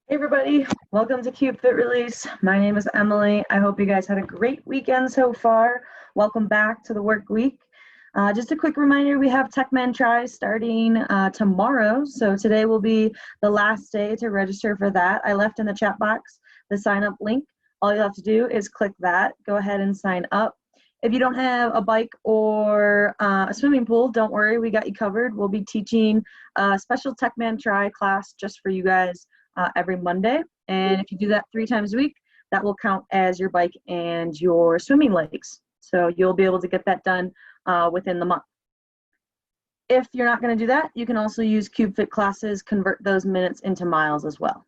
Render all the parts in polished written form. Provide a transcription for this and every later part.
Hey everybody, welcome to CubeFit Release. My name is Emily. I hope you guys had a great weekend so far. Welcome back to the work week. Just a quick reminder, we have TechMan Try starting tomorrow. So today will be the last day to register for that. I left in the chat box the sign up link. All you have to do is click that, go ahead and sign up. If you don't have a bike or a swimming pool, don't worry, we got you covered. We'll be teaching a special TechMan Try class just for you guys every Monday. And if you do that 3 times a week, that will count as your bike and your swimming legs. So you'll be able to get that done within the month. If you're not going to do that, you can also use CubeFit classes, convert those minutes into miles as well.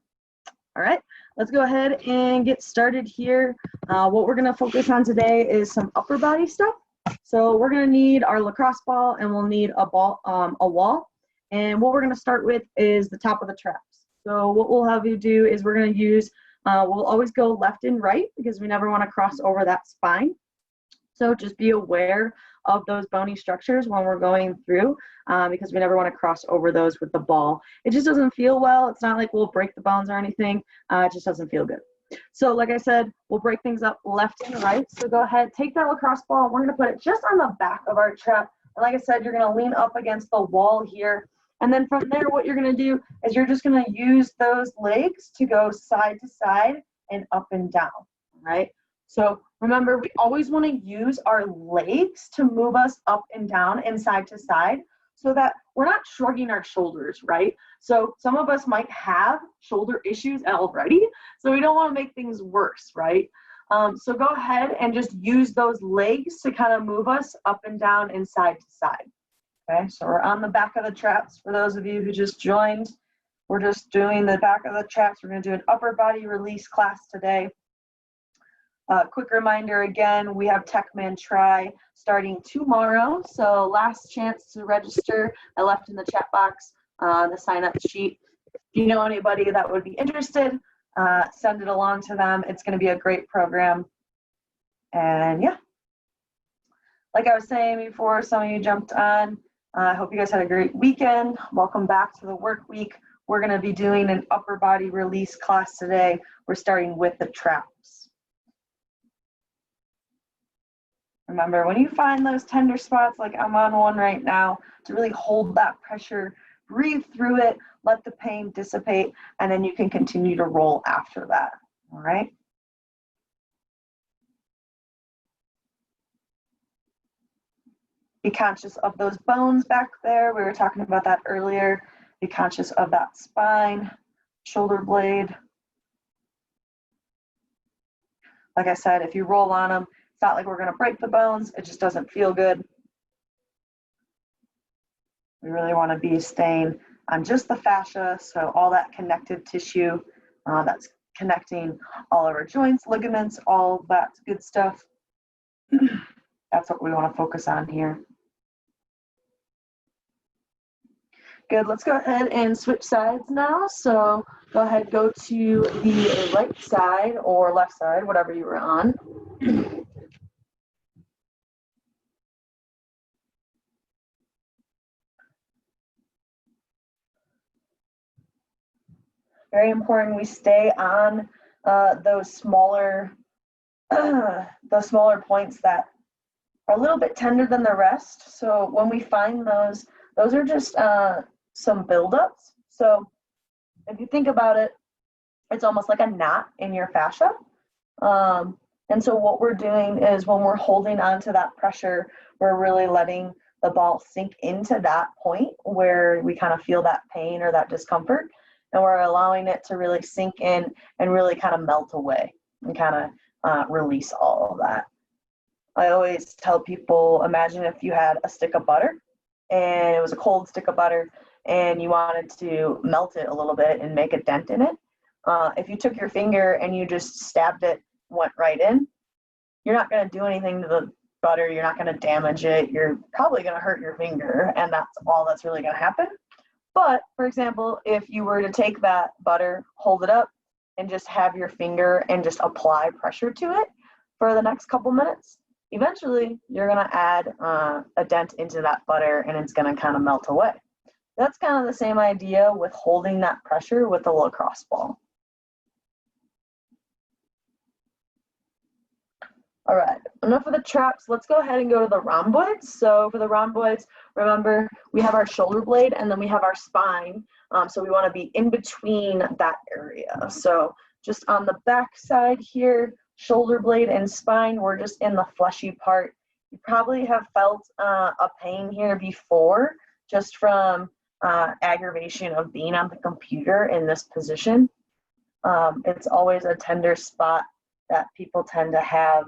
All right, let's go ahead and get started here. What we're going to focus on today is some upper body stuff. So we're going to need our lacrosse ball, and we'll need a ball, a wall. And what we're going to start with is the top of the traps. So what we'll have you do is we're going to use, we'll always go left and right because we never want to cross over that spine. So just be aware of those bony structures when we're going through because we never want to cross over those with the ball. It just doesn't feel well. It's not like we'll break the bones or anything. It just doesn't feel good. So like I said, we'll break things up left and right. So go ahead, take that lacrosse ball. We're going to put it just on the back of our trap. And like I said, you're going to lean up against the wall here. And then from there, what you're going to do is you're just going to use those legs to go side to side and up and down, all right? So remember, we always want to use our legs to move us up and down and side to side so that we're not shrugging our shoulders, right? So some of us might have shoulder issues already, so we don't want to make things worse, right? So go ahead and just use those legs to kind of move us up and down and side to side. Okay, so we're on the back of the traps. For those of you who just joined, we're just doing the back of the traps. We're going to do an upper body release class today. Quick reminder again, we have TechMan Try starting tomorrow. So last chance to register. I left in the chat box the sign up sheet. If you know anybody that would be interested, send it along to them. It's going to be a great program. And yeah, like I was saying before, some of you jumped on. I hope you guys had a great weekend. Welcome back to the work week. We're going to be doing an upper body release class today. We're starting with the traps. Remember, when you find those tender spots, like I'm on one right now, to really hold that pressure, breathe through it, let the pain dissipate, and then you can continue to roll after that, all right? Be conscious of those bones back there. We were talking about that earlier. Be conscious of that spine, shoulder blade. Like I said, if you roll on them, it's not like we're going to break the bones. It just doesn't feel good. We really want to be staying on just the fascia, so all that connective tissue that's connecting all of our joints, ligaments, all that good stuff. That's what we want to focus on here. Good, let's go ahead and switch sides now. So go ahead, go to the right side or left side, whatever you were on. Very important we stay on those smaller points that are a little bit tender than the rest. So when we find those are just some buildups. So if you think about it, it's almost like a knot in your fascia. And so what we're doing is when we're holding on to that pressure, we're really letting the ball sink into that point where we kind of feel that pain or that discomfort. And we're allowing it to really sink in and really kind of melt away and kind of release all of that. I always tell people, imagine if you had a stick of butter and it was a cold stick of butter and you wanted to melt it a little bit and make a dent in it. If you took your finger and you just stabbed it, went right in, you're not going to do anything to the butter. You're not going to damage it. You're probably going to hurt your finger, and that's all that's really going to happen. But for example, if you were to take that butter, hold it up, and just have your finger and just apply pressure to it for the next couple minutes, eventually you're going to add a dent into that butter and it's going to kind of melt away. That's kind of the same idea with holding that pressure with the lacrosse ball. All right, enough of the traps. Let's go ahead and go to the rhomboids. So for the rhomboids, remember we have our shoulder blade and then we have our spine. So we want to be in between that area. So just on the back side here, shoulder blade and spine, we're just in the fleshy part. You probably have felt a pain here before, just from aggravation of being on the computer in this position. It's always a tender spot that people tend to have.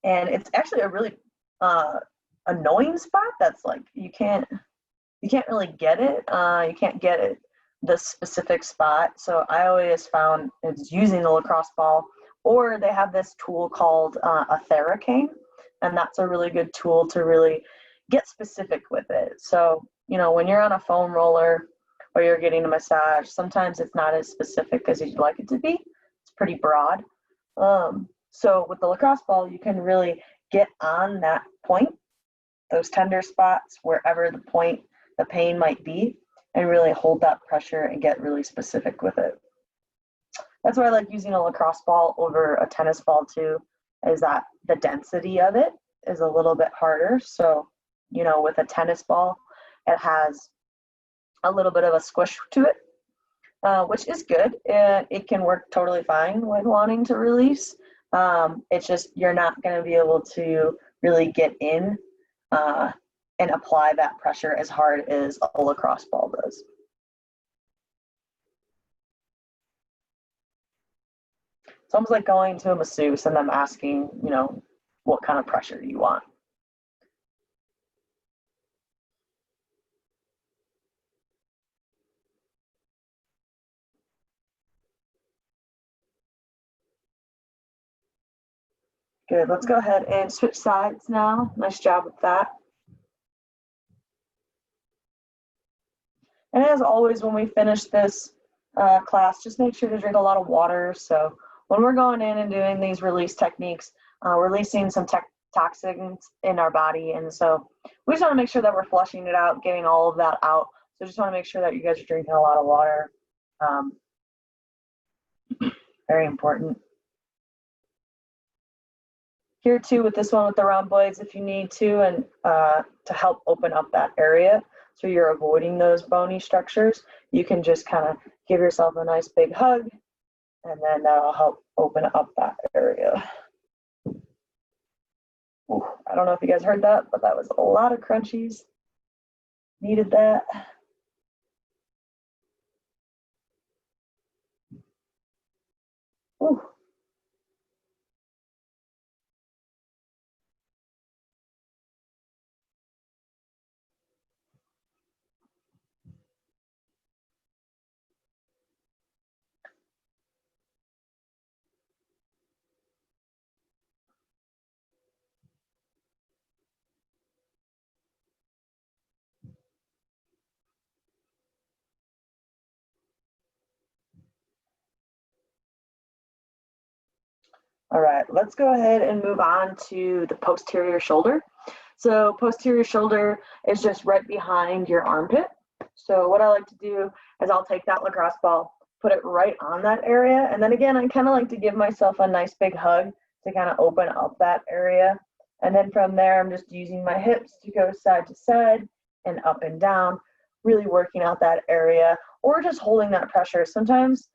And it's actually a really annoying spot that's like you can't really get it. You can't get it the specific spot. So I always found it's using the lacrosse ball, or they have this tool called a Theracane, and that's a really good tool to really get specific with it. So when you're on a foam roller or you're getting a massage, sometimes it's not as specific as you'd like it to be. It's pretty broad. So with the lacrosse ball, you can really get on that point, those tender spots, wherever the pain might be, and really hold that pressure and get really specific with it. That's why I like using a lacrosse ball over a tennis ball too, is that the density of it is a little bit harder. So, with a tennis ball, it has a little bit of a squish to it, which is good. It can work totally fine when wanting to release. It's just you're not going to be able to really get in and apply that pressure as hard as a lacrosse ball does. It's almost like going to a masseuse and them asking, what kind of pressure you want. Good, let's go ahead and switch sides now. Nice job with that. And as always, when we finish this class, just make sure to drink a lot of water. So when we're going in and doing these release techniques, releasing some toxins in our body. And so we just want to make sure that we're flushing it out, getting all of that out. So just want to make sure that you guys are drinking a lot of water. Very important. Here too, with this one with the rhomboids, if you need to, and to help open up that area, so you're avoiding those bony structures, you can just kind of give yourself a nice big hug, and then that'll help open up that area. Ooh, I don't know if you guys heard that, but that was a lot of crunchies. Needed that. Ooh. All right, let's go ahead and move on to the posterior shoulder. So posterior shoulder is just right behind your armpit. So what I like to do is I'll take that lacrosse ball, put it right on that area. And then again, I kind of like to give myself a nice big hug to kind of open up that area. And then from there, I'm just using my hips to go side to side and up and down, really working out that area, or just holding that pressure. Sometimes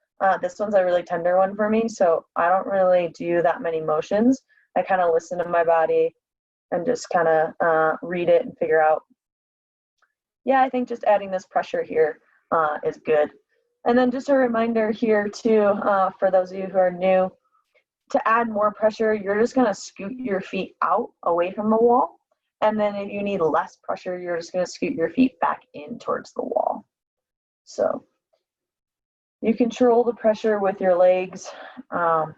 this one's a really tender one for me, so I don't really do that many motions. I kind of listen to my body and just kind of read it and figure out, yeah, I think just adding this pressure here is good. And then just a reminder here too, for those of you who are new, to add more pressure, you're just gonna scoot your feet out away from the wall. And then if you need less pressure, you're just gonna scoot your feet back in towards the wall. So you control the pressure with your legs. And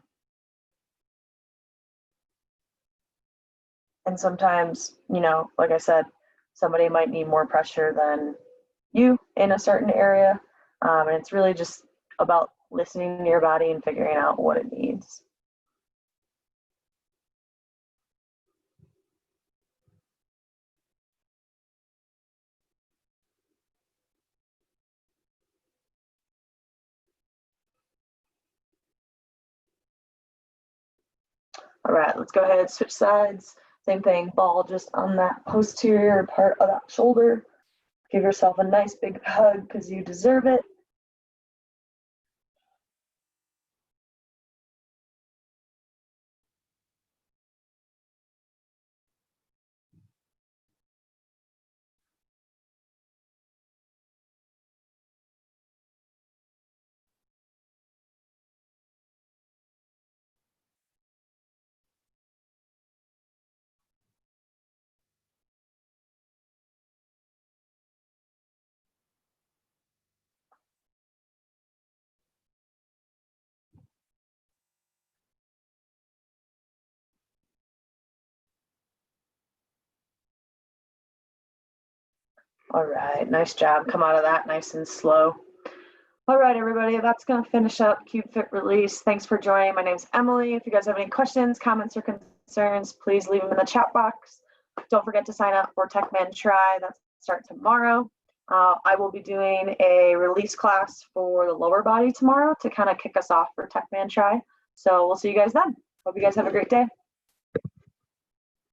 sometimes, like I said, somebody might need more pressure than you in a certain area. And it's really just about listening to your body and figuring out what it needs. All right, let's go ahead, switch sides. Same thing, ball just on that posterior part of that shoulder. Give yourself a nice big hug because you deserve it. All right, nice job. Come out of that nice and slow. All right, everybody, that's going to finish up CubeFit release. Thanks for joining. My name's Emily. If you guys have any questions, comments, or concerns, please leave them in the chat box. Don't forget to sign up for TechMan Try. That starts tomorrow. I will be doing a release class for the lower body tomorrow to kind of kick us off for TechMan Try. So we'll see you guys then. Hope you guys have a great day.